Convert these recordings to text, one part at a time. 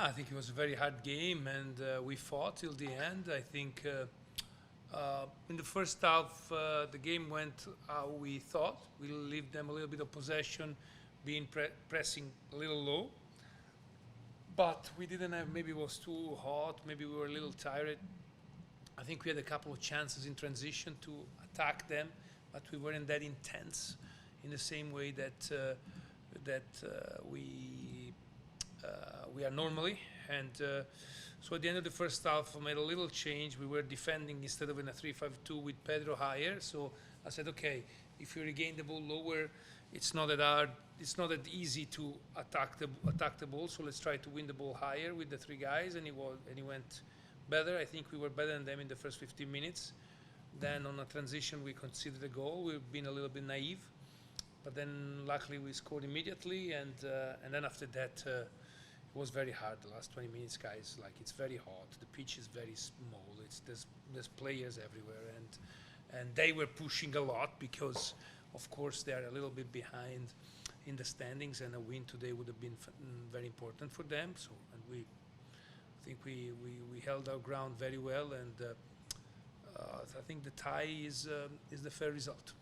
I think it was a very hard game, and we fought till the end. I think in the first half, the game went how we thought. We leave them a little bit of possession, being pressing a little low. But we didn't have, maybe it was too hot, maybe we were a little tired. I think we had a couple of chances in transition to attack them, but we weren't that intense in the same way that we are normally. And so at the end of the first half, I made a little change. We were defending instead of in a 3-5-2 with Pedro higher. So I said, okay, if you regain the ball lower, it's not that hard. It's not that easy to attack the ball. So let's try to win the ball higher with the three guys. And he went better. I think we were better than them in the first 15 minutes. Then on a transition, we conceded a goal. We've been a little bit naive, but then luckily we scored immediately. And then after that, it was very hard. The last 20 minutes, guys, like it's very hot. The pitch is very small. There's players everywhere, and they were pushing a lot because, of course, they are a little bit behind in the standings, and a win today would have been very important for them. So, and I think we held our ground very well, and I think the tie is the fair result.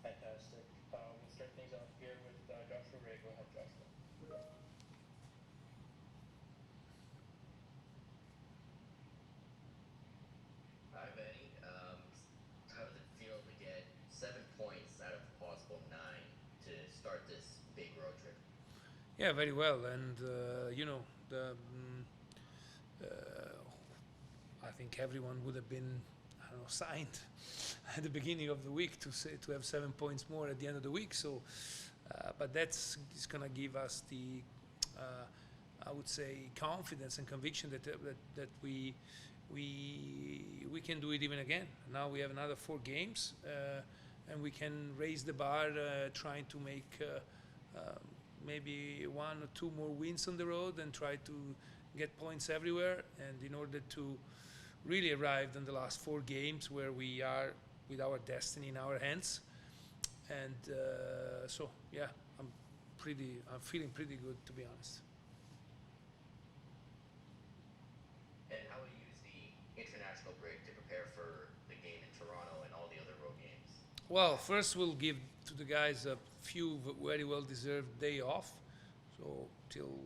Fantastic. We'll start things off here with Joshua Ray. Go ahead, Joshua. Hi, Vanni. How does it feel to get 7 points out of possible 9 to start this big road trip? Yeah, very well, and uh, I think everyone would have been, I don't know, signed at the beginning of the week to have 7 points more at the end of the week. So, but that's is gonna give us the, I would say, confidence and conviction that we can do it even again. Now we have another 4 games, and we can raise the bar, trying to make maybe 1 or 2 more wins on the road and try to get points everywhere. And in order to really arrive in the last 4 games where we are with our destiny in our hands. And so, yeah, I'm feeling pretty good, to be honest. And how will you use the international break to prepare for the game in Toronto and all the other road games? Well, first we'll give to the guys a few very well-deserved day off, so till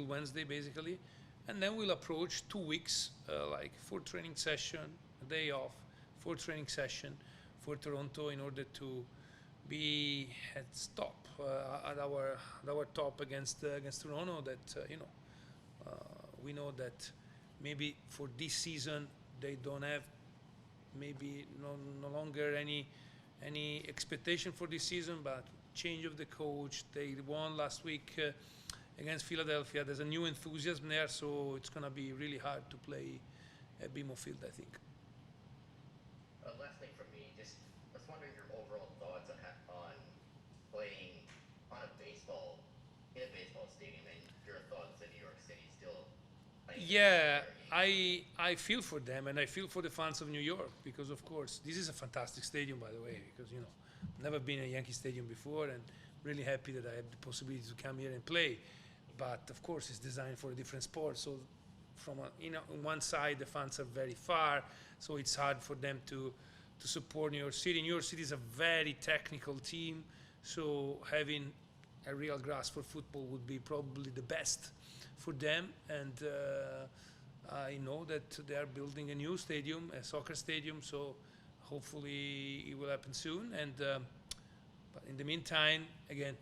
Wednesday basically, and then we'll approach 2 weeks, like 4 training session, a day off, 4 training session for Toronto in order to be at top, at our top against Toronto. That we know that maybe for this season they don't have maybe no longer any expectation for this season, but change of the coach. They won last week against Philadelphia. There's a new enthusiasm there, so it's going to be really hard to play at BMO Field, I think. Last thing from me, just I was wondering your overall thoughts on playing on a baseball in a baseball stadium, and your thoughts in New York City still playing. Yeah, I feel for them, and I feel for the fans of New York, because of course this is a fantastic stadium, by the way, because never been in a Yankee stadium before, and really happy that I have the possibility to come here and play. But of course it's designed for a different sport, so from on one side the fans are very far, so it's hard for them to support New York City. New York City is a very technical team, so having a real grass for football would be probably the best for them. And I know that they are building a new stadium, a soccer stadium, so hopefully it will happen soon. And but in the meantime, again,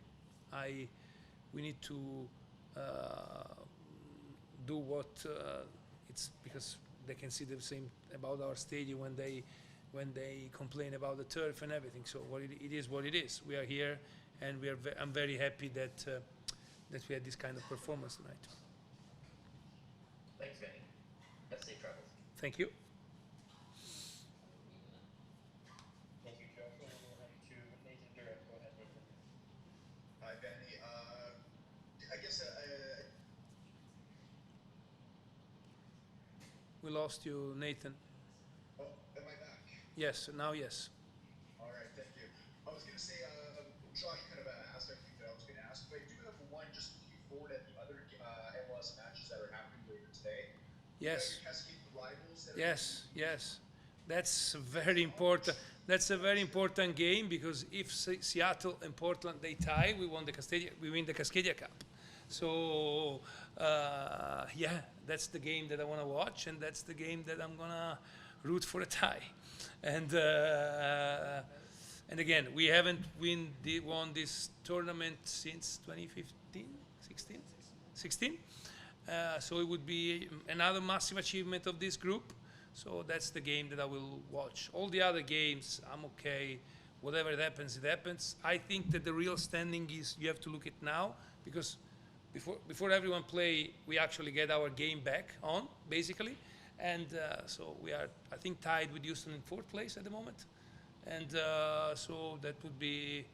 we need to do what it's, because they can see the same about our stadium when they complain about the turf and everything. So it is what it is. We are here, and I'm very happy that we had this kind of performance tonight. Thanks, Vanni. Have safe travels. Thank you. Thank you, Joshua. We'll head to Nathan Durrett. Go ahead, Nathan. Hi, Vanni. I guess We lost you, Nathan. oh, am I back? Yes, now yes. All right, thank you. I was going to say, Josh kind of asked everything that I was going to ask but I do have one just looking forward at the other MLS matches that are happening later today. Yes. Your Cascade rivals that are Yes, yes. That's very important. That's a very important game because if Seattle and Portland they tie, we win the Cascadia Cup. So yeah, that's the game that I want to watch, and that's the game that I'm gonna root for a tie. And again, we haven't won this tournament since 2015, 16, 16. So it would be another massive achievement of this group. So that's the game that I will watch. All the other games, I'm okay. Whatever it happens, it happens. I think that the real standing is you have to look at now because before everyone play, we actually get our game back on, basically. And so we are, I think, tied with Houston in 4th place at the moment. And so that would be,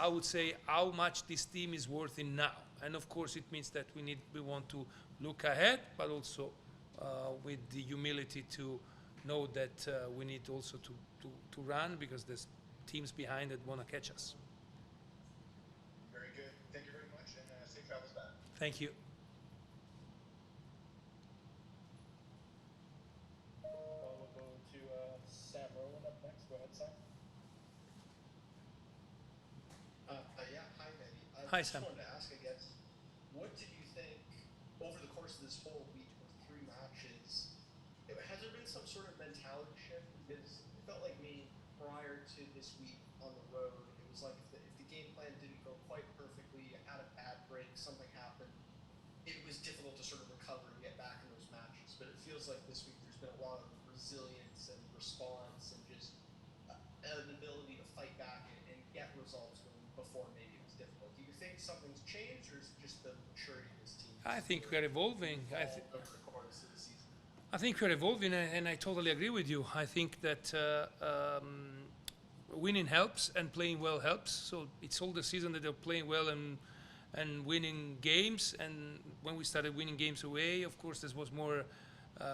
I would say, how much this team is worth in now. And of course, it means that we want to look ahead, but also with the humility to know that we need also to run because there's teams behind that want to catch us. very good. Thank you very much, and safe travels back. Thank you. We'll go to Sam Rowland up next. Go ahead, Sam. Yeah, hi, Vanni. I Hi, just Sam. wanted to ask, I guess, what did you think over the course of this whole week of 3 matches? Has there been some sort of mentality shift? Because it felt like me prior to this week on the road, it was like if the game plan didn't go quite perfectly, you had a bad break, something happened, it was difficult to sort of recover and get back in those matches. But it feels like this week there's been a lot of resilience and response and just an ability to fight back and get results when before maybe it was difficult. Do you think something's changed, or is it just the maturity of this team? I think we're evolving. Over the course of the season. I think we're evolving, and I totally agree with you. I think that winning helps and playing well helps. So it's all the season that they're playing well and winning games. And when we started winning games away, of course, there was more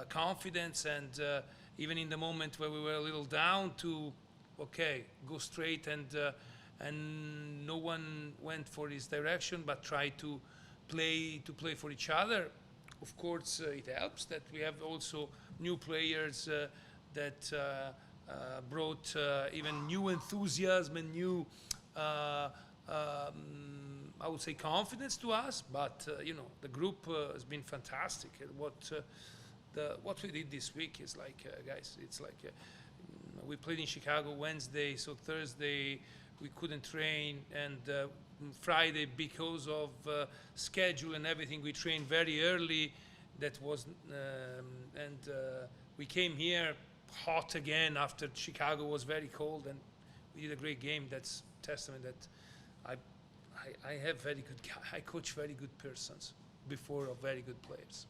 confidence. And even in the moment where we were a little down, to go straight and no one went for his direction, but tried to play for each other. Of course, it helps that we have also new players that brought even new enthusiasm and new, I would say, confidence to us. But the group has been fantastic. What we did this week is like, guys, it's like we played in Chicago Wednesday, so Thursday we couldn't train, and Friday, because of schedule and everything, we trained very early. That was, we came here hot again after Chicago was very cold, and we did a great game. That's testament that I have very good, I coach very good persons before of very good players.